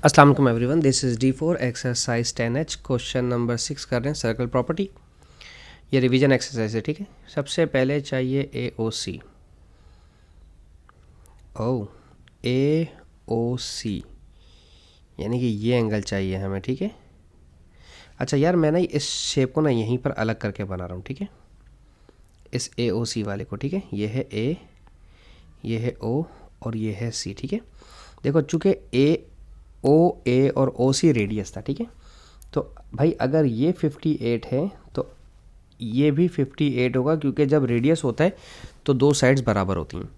अस्सलाम वालेकुम everyone, this is D4 exercise 10H question number 6 कर रहे हैं सर्कल प्रॉपर्टी। ये रिवीजन एक्सरसाइज है, ठीक है। सबसे पहले चाहिए AOC। AOC यानी कि ये एंगल चाहिए हमें, ठीक है। अच्छा यार, मैं ना इस शेप को ना यहीं पर अलग करके बना रहा हूँ, ठीक है, इस AOC वाले को, ठीक है। ये है A, ये है O और ये है C, ठीक है। देखो चूँकि OA और OC रेडियस था, ठीक है। तो भाई अगर ये 58 है तो ये भी 58 होगा, क्योंकि जब रेडियस होता है तो दो साइड्स बराबर होती हैं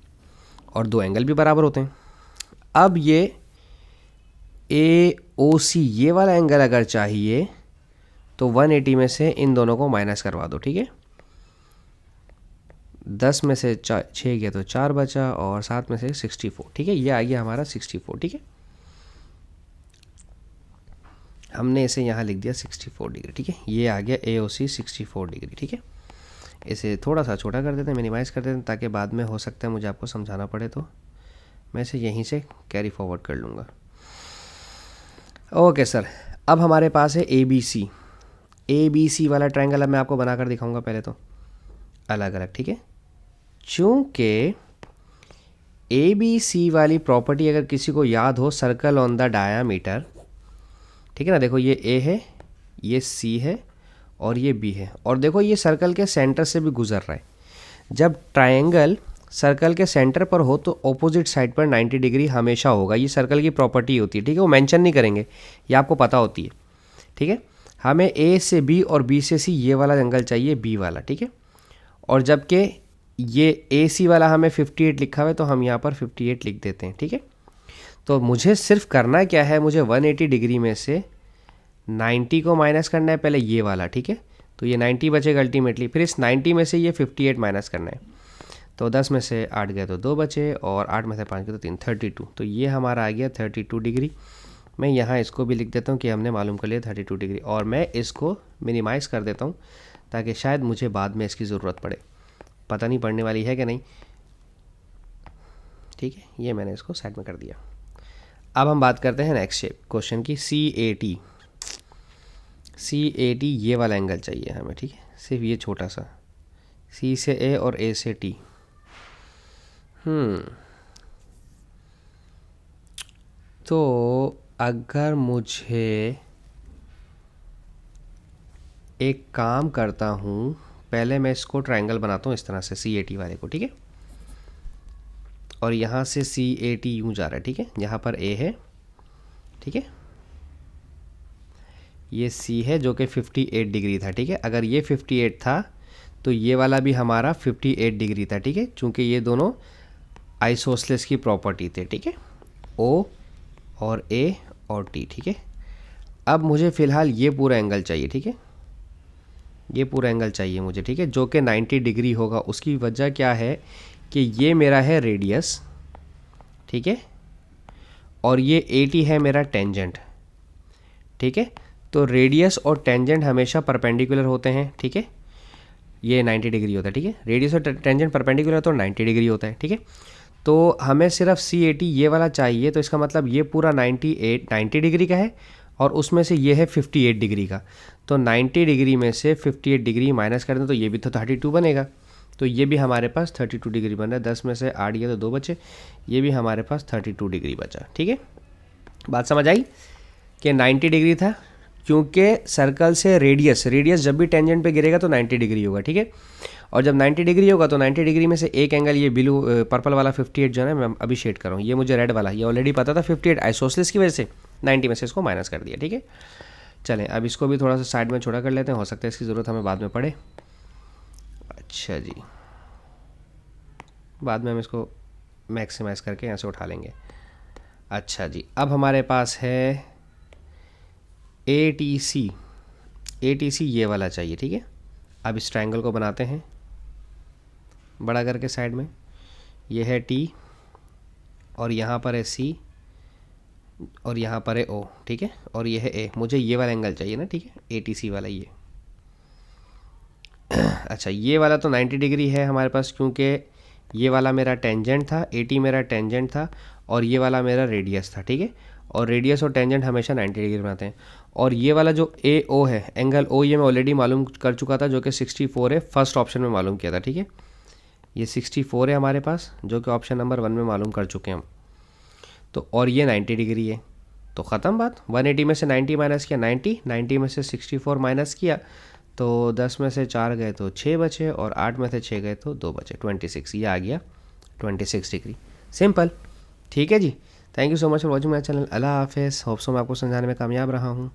और दो एंगल भी बराबर होते हैं। अब ये AOC ये वाला एंगल अगर चाहिए तो 180 में से इन दोनों को माइनस करवा दो, ठीक है। 10 में से 6 गया तो 4 बचा और 7 में से 64, ठीक है। ये आ गया हमारा 64, ठीक है। हमने इसे यहाँ लिख दिया 64 डिग्री, ठीक है। ये आ गया AOC 64 डिग्री, ठीक है। इसे थोड़ा सा छोटा कर देते हैं, मिनिमाइज़ कर देते हैं, ताकि बाद में हो सकता है मुझे आपको समझाना पड़े तो मैं इसे यहीं से कैरी फॉरवर्ड कर लूँगा। ओके सर, अब हमारे पास है ABC वाला ट्रायंगल। अब मैं आपको बनाकर दिखाऊंगा, पहले तो अलग अलग, ठीक है। चूँकि ABC वाली प्रॉपर्टी अगर किसी को याद हो, सर्कल ऑन द डायामीटर, ठीक है ना। देखो ये A है, ये C है और ये B है, और देखो ये सर्कल के सेंटर से भी गुजर रहा है। जब ट्रायंगल सर्कल के सेंटर पर हो तो ऑपोजिट साइड पर 90 डिग्री हमेशा होगा। ये सर्कल की प्रॉपर्टी होती है, ठीक है। वो मेंशन नहीं करेंगे, ये आपको पता होती है, ठीक है। हमें A से B और B से C ये वाला एंगल चाहिए, B वाला, ठीक है। और जबकि ये AC वाला हमें 58 लिखा हुआ है तो हम यहाँ पर 58 लिख देते हैं, ठीक है। तो मुझे सिर्फ करना क्या है, मुझे 180 डिग्री में से 90 को माइनस करना है, पहले ये वाला, ठीक है। तो ये 90 बचेगा अल्टीमेटली, फिर इस 90 में से ये 58 माइनस करना है। तो 10 में से 8 गया तो 2 बचे और 8 में से 5 गया तो 3, 32। तो ये हमारा आ गया 32 डिग्री। मैं यहाँ इसको भी लिख देता हूँ कि हमने मालूम कर लिया 32 डिग्री, और मैं इसको मिनिमाइज़ कर देता हूँ ताकि शायद मुझे बाद में इसकी ज़रूरत पड़े। पता नहीं पड़ने वाली है कि नहीं, ठीक है। ये मैंने इसको साइड में कर दिया। अब हम बात करते हैं नेक्स्ट शेप क्वेश्चन की, CAT ये वाला एंगल चाहिए हमें, ठीक है। सिर्फ ये छोटा सा C से A और A से T। तो अगर मुझे एक काम करता हूँ, पहले मैं इसको ट्रायंगल बनाता हूँ इस तरह से CAT वाले को, ठीक है। और यहाँ से CAT यूँ जा रहा है, ठीक है। यहाँ पर A है, ठीक है। ये C है जो कि 58 डिग्री था, ठीक है। अगर ये 58 था तो ये वाला भी हमारा 58 डिग्री था, ठीक है। चूँकि ये दोनों आइसोसेलेस की प्रॉपर्टी थे, ठीक है, O और A और T, ठीक है। अब मुझे फ़िलहाल ये पूरा एंगल चाहिए, ठीक है। ये पूरा एंगल चाहिए मुझे, ठीक है, जो कि 90 डिग्री होगा। उसकी वजह क्या है कि ये मेरा है रेडियस, ठीक है, और ये 80 है मेरा टेंजेंट, ठीक है। तो रेडियस और टेंजेंट हमेशा परपेंडिकुलर होते हैं, ठीक है। ये 90 डिग्री होता है, ठीक है। रेडियस और टेंजेंट परपेंडिकुलर तो 90 डिग्री होता है, ठीक है। तो हमें सिर्फ CAT ये वाला चाहिए, तो इसका मतलब ये पूरा 90 डिग्री का है और उसमें से ये है 58 डिग्री का। तो 90 डिग्री में से 58 डिग्री माइनस कर दें तो ये भी तो 32 बनेगा। तो ये भी हमारे पास 32 डिग्री बन रहा है। 10 में से 8 गया तो 2 बचे, ये भी हमारे पास 32 डिग्री बचा, ठीक है। बात समझ आई कि 90 डिग्री था, क्योंकि सर्कल से रेडियस जब भी टेंजेंट पे गिरेगा तो 90 डिग्री होगा, ठीक है। और जब 90 डिग्री होगा तो 90 डिग्री में से एक एंगल ये ब्लू पर्पल वाला 58 जो है मैं अभी शेड कर रहा हूँ, ये मुझे रेड वाला, ये ऑलरेडी पता था 58 आइसोसेलेस की वजह से 90 में से इसको माइनस कर दिया, ठीक है। चलें अब इसको भी थोड़ा सा साइड में छोटा कर लेते हैं, हो सकता है इसकी ज़रूरत हमें बाद में पड़े। अच्छा जी, बाद में हम इसको मैक्सिमाइज़ करके यहाँ से उठा लेंगे। अच्छा जी, अब हमारे पास है ATC ये वाला चाहिए, ठीक है। अब इस ट्रायंगल को बनाते हैं बड़ा करके साइड में। ये है T और यहाँ पर है C और यहाँ पर है O, ठीक है। और ये है A। मुझे ये वाला एंगल चाहिए ना, ठीक है, ATC वाला ये। अच्छा, ये वाला तो 90 डिग्री है हमारे पास, क्योंकि ये वाला मेरा टेंजेंट था, AT मेरा टेंजेंट था और ये वाला मेरा रेडियस था, ठीक है। और रेडियस और टेंजेंट हमेशा 90 डिग्री बनाते हैं। और ये वाला जो ए ओ है, एंगल ओ, ये मैं ऑलरेडी मालूम कर चुका था, जो कि 64 है, फर्स्ट ऑप्शन में मालूम किया था, ठीक है। ये 64 है हमारे पास, जो कि ऑप्शन नंबर 1 में मालूम कर चुके हैं हम। तो और ये 90 डिग्री है, तो ख़त्म बात। 180 में से 90 माइनस किया 90, 90 में से 64 माइनस किया तो 10 में से 4 गए तो 6 बचे, और 8 में से 6 गए तो 2 बचे, 26। ये आ गया 26 डिग्री, सिंपल। ठीक है जी, thank you so much for watching my channel. अल्लाह हाफिज़। होप सो मैं आपको समझाने में कामयाब रहा हूँ।